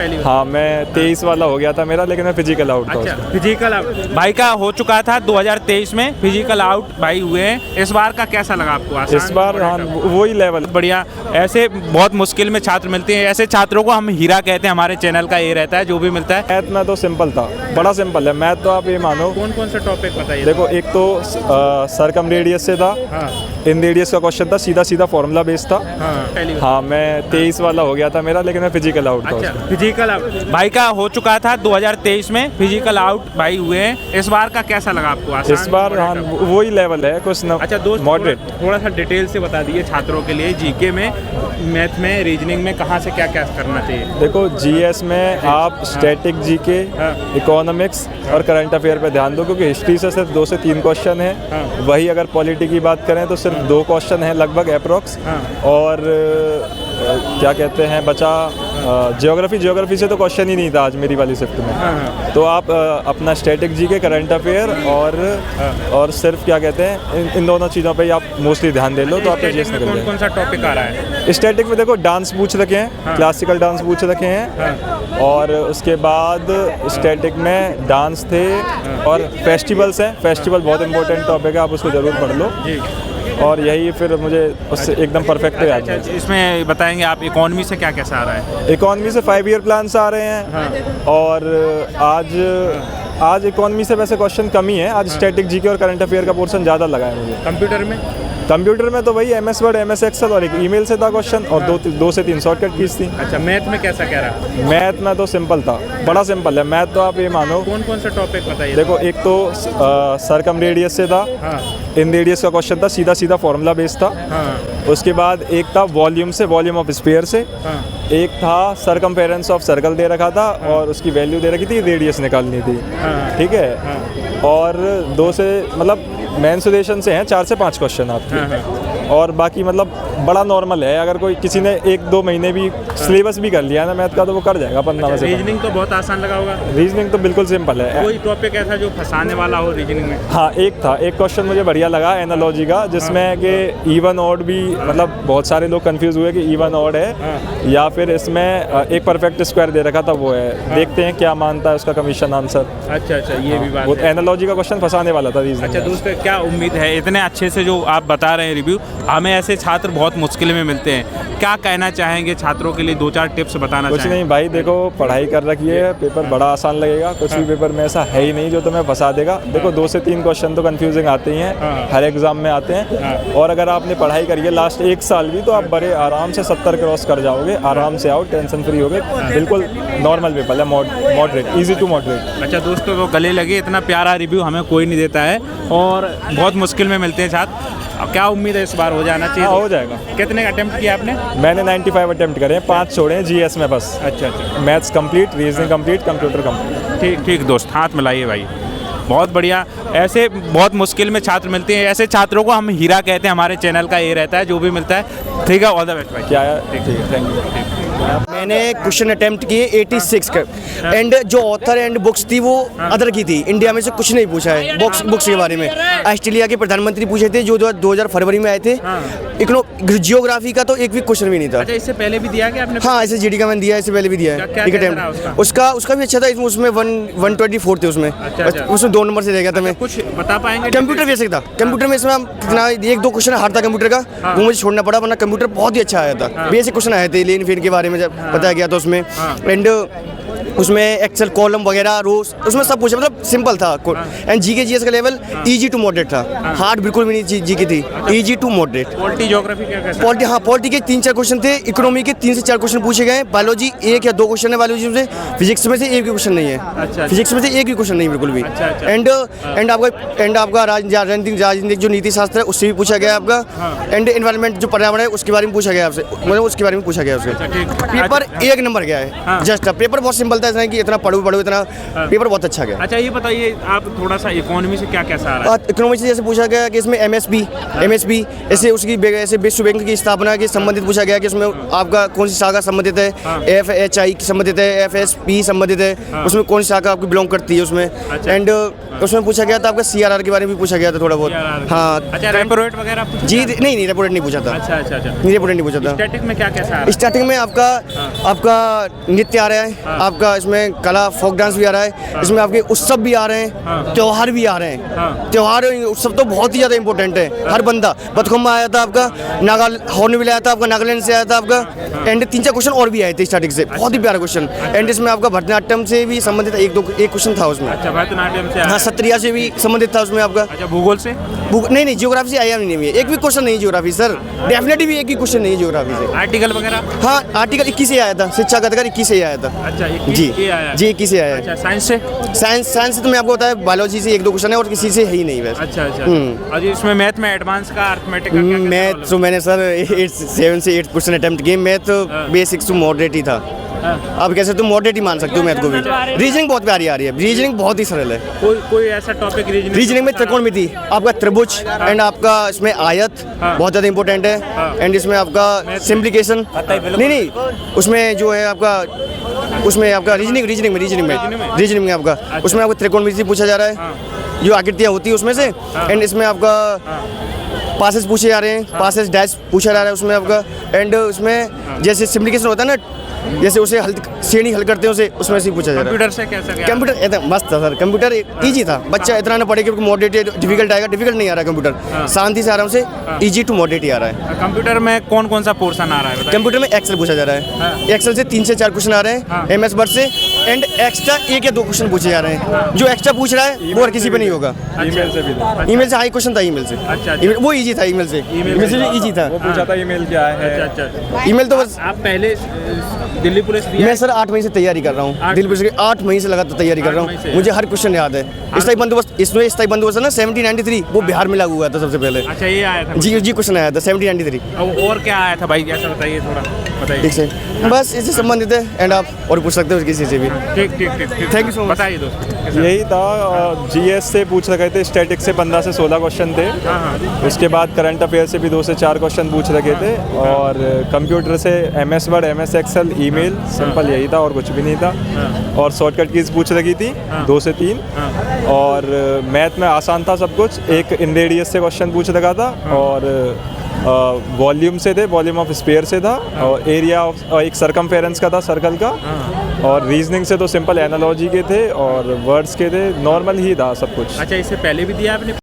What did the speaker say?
हाँ, मैं 23 वाला हो गया था मेरा, लेकिन मैं फिजिकल आउट था अच्छा, उसमें। फिजिकल आउट भाई का हो चुका था 2023 में, फिजिकल आउट भाई हुए हैं। इस बार का कैसा लगा आपको? आसान, इस बार हाँ वही लेवल। बढ़िया। ऐसे बहुत मुश्किल में छात्र मिलते हैं, ऐसे छात्रों को हम हीरा कहते हैं। हमारे चैनल का ये रहता है, जो भी मिलता है। मैथ में तो सिंपल था, बड़ा सिंपल है मैथ तो। आप ये मानो, कौन कौन सा टॉपिक बताइए। देखो एक तो सरकम रेडियस से था, हाँ इन रेडियस का क्वेश्चन था, सीधा सीधा फॉर्मूला बेस्ड था। हाँ, मैं 23 वाला हो गया था मेरा, लेकिन मैं फिजिकल आउट था अच्छा, उसमें। फिजिकल आउट भाई का हो चुका था 2023 में, फिजिकल आउट भाई हुए हैं। इस बार का कैसा लगा आपको? आसान, इस बार हाँ वही लेवल है कुछ न। अच्छा दोस्त, मॉडरेट। थोड़ा सा डिटेल से बता दीजिए छात्रों के लिए, जीके में, मैथ में, रीजनिंग में कहाँ से क्या क्या करना चाहिए। देखो जीएस में आप स्टैटिक जीके, इकोनॉमिक्स और करंट अफेयर पे ध्यान दो, क्योंकि हिस्ट्री से सिर्फ 2 से 3 क्वेश्चन है। वही अगर पॉलिटी की बात करें तो सिर्फ 2 क्वेश्चन है लगभग अप्रोक्स। और क्या कहते हैं बचा ज्योग्राफी से तो क्वेश्चन ही नहीं था आज मेरी वाली शिफ्ट में। तो आप अपना स्टैटिक जीके, करंट अफेयर और सिर्फ क्या कहते हैं इन दोनों चीज़ों पे ही आप मोस्टली ध्यान दे लो तो आपका जीएस निकल जाएगा। कौन सा टॉपिक आ रहा है स्टैटिक में? देखो डांस पूछ रखे हैं, क्लासिकल डांस पूछ रखे हैं, और उसके बाद स्टैटिक में डांस थे और फेस्टिवल्स हैं। फेस्टिवल बहुत इंपॉर्टेंट टॉपिक है, आप उसको ज़रूर पढ़ लो। और यही फिर मुझे उससे एकदम परफेक्ट याद है। इसमें बताएंगे आप इकोनॉमी से क्या कैसा आ रहा है? इकोनॉमी से 5 ईयर प्लान्स आ रहे हैं। और आज इकोनॉमी से वैसे क्वेश्चन कम ही है। आज स्टैटिक जीके और करंट अफेयर का पोर्शन ज़्यादा लगा है मुझे। कंप्यूटर में तो वही MS वर्ड, MS एक्सेल और एक ईमेल से था क्वेश्चन, और 2 से 3 शॉर्टकट कीज थी। अच्छा, मैथ में कैसा कह रहा है? मैथ में तो सिंपल था, बड़ा सिंपल है मैथ तो। आप ये मानो, कौन कौन सा टॉपिक बताइए। देखो एक तो सरकम रेडियस से था, इन रेडियस का क्वेश्चन था, सीधा सीधा फॉर्मूला बेस्ड था। उसके बाद एक था वॉल्यूम से, वॉल्यूम ऑफ स्फीयर से। एक था सरकमफेरेंस ऑफ सर्कल दे रखा था, और उसकी वैल्यू दे रखी थी, रेडियस निकालनी थी। ठीक है। और 2 से मतलब मेंसुरेशन से हैं 4 से 5 क्वेश्चन आपके। और बाकी मतलब बड़ा नॉर्मल है, अगर कोई किसी ने 1-2 महीने भी सिलेबस भी कर लिया है ना मैथ का तो वो कर जाएगा 15 में से। रीजनिंग तो बहुत आसान लगा होगा। रीजनिंग तो बिल्कुल सिंपल है। कोई टॉपिक ऐसा जो फंसाने वाला हो रीजनिंग में? हाँ, एक क्वेश्चन मुझे बढ़िया लगा एनालॉजी का, जिसमें कि इवन ऑड भी, मतलब बहुत सारे लोग कंफ्यूज हुए कि इवन ऑड है या फिर इसमें एक परफेक्ट स्क्वायर दे रखा था वो है। देखते हैं क्या मानता है उसका कमीशन आंसर। अच्छा, ये भी बात वो है। एनालॉजी का क्वेश्चन फंसाने वाला था रीजनिंग। अच्छा दोस्त, क्या उम्मीद है इतने अच्छे से जो आप बता रहे हैं रिव्यू, हमें ऐसे छात्र बहुत मुश्किल में मिलते हैं, क्या कहना चाहेंगे छात्रों के लिए? 2-4 टिप्स बताना कुछ चाहेंगे। नहीं भाई, देखो पढ़ाई कर रखी है, पेपर बड़ा आसान लगेगा। कुछ भी पेपर में ऐसा है ही नहीं जो तुम्हें फंसा देगा। देखो 2 से 3 क्वेश्चन तो कंफ्यूजिंग आते ही हैं, हर एग्जाम में आते हैं। और अगर आपने पढ़ाई करी है लास्ट 1 साल भी, तो आप बड़े आराम से 70 क्रॉस कर जाओगे, आराम से आओ, टेंशन फ्री हो गए। बिल्कुल नॉर्मल पेपर है, मॉडरेट, ईजी टू मॉडरेट। अच्छा दोस्तों, तो गले लगे, इतना प्यारा रिव्यू हमें कोई नहीं देता है, और बहुत मुश्किल में मिलते हैं छात्र। अब क्या उम्मीद है इस बार हो जाना चाहिए? हाँ, हो जाएगा। कितने अटेम्प्ट किया आपने? मैंने 95 अटेम्प्ट करे हैं, 5 छोड़े हैं जीएस में बस। अच्छा। Maths complete, reasoning complete, computer complete. ठीक दोस्त, हाथ मिलाइए भाई, बहुत बढ़िया। ऐसे बहुत मुश्किल में छात्र मिलते हैं, ऐसे छात्रों को हम हीरा कहते हैं। हमारे चैनल का ये रहता है, जो भी मिलता है। ठीक है, ऑल द बेस्ट भाई। क्या है? ठीक है, थैंक यू। मैंने क्वेश्चन अटेम्प्ट किए 86 का, एंड जो ऑथर एंड बुक्स थी वो अदर की थी। इंडिया में से कुछ नहीं पूछा है बुक्स के बारे में। ऑस्ट्रेलिया के प्रधानमंत्री पूछे थे जो 2000 फरवरी में आए थे। जियोग्राफी का तो एक भी क्वेश्चन भी नहीं था। अच्छा, इससे पहले भी दिया क्या आपने? हाँ, ऐसे जीडी का मैंने दिया, इससे पहले भी दिया है। क्या एक रहा अटेम्प्ट उसका भी अच्छा था। उसमें 124 थे उसमें। अच्छा। उसमें 2 नंबर से रह गया था मैं। कुछ बता पाएंगे? कंप्यूटर बेसिक था। कंप्यूटर में इसमें कितना 1-2 क्वेश्चन हार्ड था कंप्यूटर का, वो मुझे छोड़ना पड़ा, वरना कंप्यूटर बहुत ही अच्छा आया था। बेसिक क्वेश्चन आए थे, लेन फेन के बारे में जब बताया गया था उसमें। एंड उसमें एक्सेल कॉलम वगैरह रोज उसमें सब पूछा, मतलब सिंपल था। एंड जीके जीएस का लेवल ईजी टू मॉडरेट था, हार्ड बिल्कुल भी नहीं जीके थी, easy to moderate. Polity geography क्या कैसा? पॉलिटी, हाँ, पॉलिटी के 3-4 क्वेश्चन थे, इकोनॉमी के 3 से 4 क्वेश्चन पूछे गए, बायोलॉजी 1 या 2 क्वेश्चन है बायोलॉजी में से, फिजिक्स में से एक भी क्वेश्चन नहीं है। अच्छा। फिजिक्स में से एक भी क्वेश्चन नहीं बिल्कुल भी। एंड आपका राजनीतिक जो नीति शास्त्र है उससे भी पूछा गया आपका। एंड एनवायरनमेंट जो पर्यावरण है उसके बारे में पूछा गया आपसे, मतलब उसके बारे में पूछा गया उससे। पेपर 1 नंबर गया है, जस्ट पेपर बहुत सिंपल सिंपल था, ऐसा नहीं कि इतना पढ़ो इतना। पेपर बहुत अच्छा गया। अच्छा ये बताइए आप थोड़ा सा इकोनॉमी से क्या कैसा आ रहा है? इकोनॉमी से जैसे पूछा गया कि इसमें एमएसबी ऐसे उसकी ऐसे विश्व बैंक की स्थापना के संबंधित पूछा गया कि उसमें आपका कौन सी शाखा संबंधित है, FHI संबंधित है, FSP संबंधित है, उसमें कौन सी शाखा आपकी बिलोंग करती है उसमें। एंड उसमें पूछा गया था आपका CRR के बारे में भी पूछा गया था थोड़ा बहुत। हाँ अच्छा रेपो रेट वगैरह जी, नहीं रेपो रेट नहीं पूछा था। अच्छा नहीं रेपो रेट नहीं पूछा था। स्टैटिक में क्या कैसा आ रहा है? स्टार्टिंग में आपका नृत्य आ रहा है, आपका इसमें कला फोक डांस भी आ रहा है, इसमें आपके उत्सव भी आ रहे हैं, त्योहार भी आ रहे हैं। त्योहार उत्सव तो बहुत ही ज़्यादा इंपॉर्टेंट है। हर बंदा बतखुम्बा आया था आपका, हॉर्नबिल आया था आपका, नागालैंड से आया था आपका। एंड 3-4 क्वेश्चन और भी आए थे स्टार्टिंग से, बहुत ही प्यारा क्वेश्चन। एंड इसमें आपका भरतनाट्यम से भी संबंधित एक क्वेश्चन था उसमें। अच्छा भरतनाट्यम से हाँ, सत्रिया से भी संबंधित था उसमें आपका। अच्छा भूगोल से? नहीं जियोग्राफी से आया नहीं है, एक भी क्वेश्चन नहीं जियोग्राफी सर, डेफिनेटली भी एक भी क्वेश्चन नहीं जियोग्राफी से। आर्टिकल वगैरह? हाँ आर्टिकल 21 से आया था, शिक्षा का अधिकार 21 से आया था। अच्छा जी 21 से आया है। अच्छा साइंस से? साइंस से तो मैं आपको बताया बायोलॉजी से 1-2 क्वेश्चन है और किसी से है ही नहीं वैसे। अच्छा और इसमें मैथ में एडवांस का अर्थमेटिक का क्या मैथ तो मैंने सर 7 से 8 क्वेश्चन अटेम्प्ट किए। मैथ बेसिक्स टू मॉडरेट ही था। आप कैसे तुम मॉडरेट ही मान सकते हो मैथ को भी। रीजनिंग बहुत प्यारी आ रही है, रीजनिंग बहुत ही सरल है। कोई ऐसा टॉपिक रीजनिंग में त्रिकोणमिति, आपका त्रिभुज एंड आपका इसमें आयत बहुत ज़्यादा इंपॉर्टेंट है। एंड इसमें आपका सिंप्लीकेशन नहीं उसमें जो है आपका, उसमें आपका रीजनिंग में आपका उसमें आपका त्रिकोणमिति पूछा जा रहा है, जो आकृतियाँ होती है उसमें से। एंड इसमें आपका पासेस पूछे जा रहे हैं, पासेस डैश पूछा जा रहा है उसमें आपका। एंड उसमें जैसे सिंप्लीकेशन होता है ना, जैसे उसे श्रेणी हल करते हैं उसे, उसमें से पूछा जा रहा है। कंप्यूटर से कैसा क्या? कंप्यूटर एकदम मस्त था सर, कंप्यूटर इजी था। बच्चा इतना ना पढ़े कि मॉडरेट डिफिकल्ट आएगा, डिफिकल्ट नहीं आ रहा है कंप्यूटर, शांति से आराम से इजी टू मॉडरेट ही आ रहा है। कंप्यूटर में कौन सा पोर्शन आ रहा है? कंप्यूटर में एक्सेल पूछा जा रहा है, एक्सेल से 3 से 4 क्वेश्चन आ रहे हैं, MS वर्ड से। एंड एक्स्ट्रा 1 या 2 क्वेश्चन पूछे जा रहे हैं, जो एक्स्ट्रा पूछ रहा है वो और किसी पे नहीं होगा। ईमेल से हाई क्वेश्चन था, ईमेल से। अच्छा वो इजी था, ईमेल से इजी था। वो पूछा था ईमेल क्या है। अच्छा ईमेल तो बस आप पहले दिल्ली पुलिस दिया? मैं सर 8 महीने से तैयारी कर रहा हूँ, दिल्ली पुलिस की 8 महीने से लगातार तैयारी कर रहा हूँ। मुझे हर क्वेश्चन याद है। स्थायी बंदोबस्त है ना 1793, वो बिहार में लागू हुआ था सबसे पहले। अच्छा ये आया था? जी क्वेश्चन आया था 1793। और क्या आया था भाई, कैसा बताइए थोड़ा बताइए। ठीक से बस इससे संबंधित है। एंड आप और पूछ सकते हो किसी से भी। ठीक थैंक यू सो मच। बताइए दोस्त। यही था, GS से पूछ रखे थे, स्टैटिक से 15 से 16 क्वेश्चन थे। उसके बाद करंट अफेयर से भी 2 से 4 क्वेश्चन पूछ रखे थे। और कंप्यूटर से MS word, MS excel, email, simple यही था और कुछ भी नहीं था। और शॉर्टकट कीज पूछ रखी थी 2 से 3। और मैथ में आसान था सब कुछ। एक इन रेडियस से क्वेश्चन पूछ रखा था और वॉल्यूम से थे, वॉल्यूम ऑफ स्फीयर से था। और एरिया एक सरकमफेरेंस का था, सर्कल का। और रीजनिंग से तो सिंपल एनालॉजी के थे और वर्ड्स के थे, नॉर्मल ही था सब कुछ। अच्छा इससे पहले भी दिया आपने?